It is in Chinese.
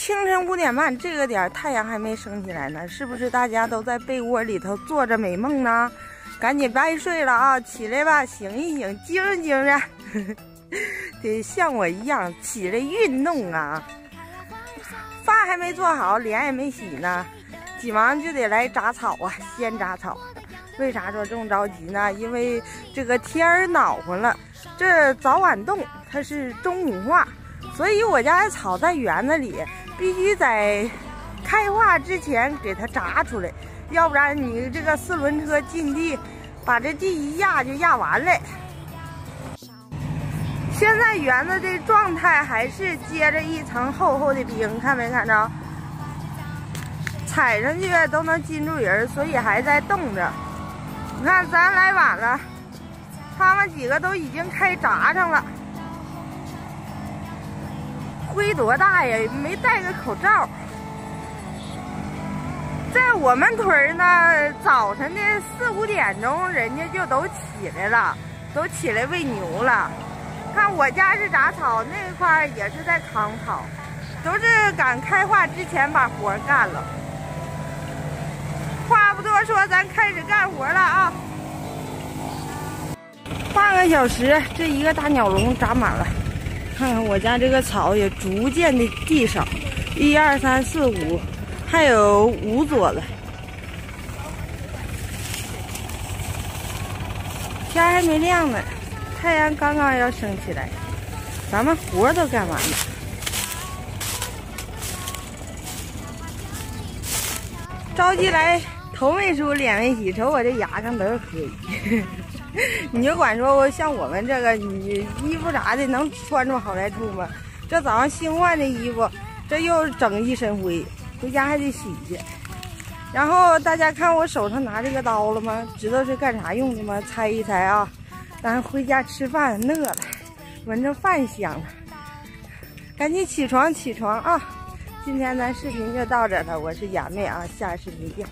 清晨5点半这个点，太阳还没升起来呢，是不是大家都在被窝里头做着美梦呢？赶紧别睡了啊，起来吧，醒一醒，精神精神，得像我一样起来运动啊。饭还没做好，脸也没洗呢，急忙就得来铡草啊，先铡草。为啥说这么着急呢？因为这个天儿暖和了，这早晚冻它是中午化，所以我家的草在园子里必须在开化之前给它铡出来，要不然你这个4轮车进地，把这地一压就压完了。现在园子的状态还是接着一层厚厚的冰，看没看着？踩上去都能禁住人，所以还在冻着。你看咱来晚了，他们几个都已经开铡上了。灰多大呀？没戴个口罩。在我们屯儿呢，早晨的4、5点钟，人家就都起来了，都起来喂牛了。看我家是铡草，那块儿也是在扛草，都是赶开化之前把活干了。话不多说，咱开始干活了啊！半个小时，这一个大鸟笼铡满了。看看我家这个草也逐渐的地少，1、2、3、4、5，还有5撮了。天还没亮呢，太阳刚刚要升起来，咱们活都干完了。着急来，头没梳，脸没洗，瞅我这牙上都是黑。你就管说我像我们这个，你衣服啥的能穿着好来处吗？这早上新换的衣服，这又整一身灰，回家还得洗去。然后大家看我手上拿这个刀了吗？知道是干啥用的吗？猜一猜啊！咱回家吃饭饿了，闻着饭香了，赶紧起床啊！今天咱视频就到这了，我是雅妹啊，下视频见。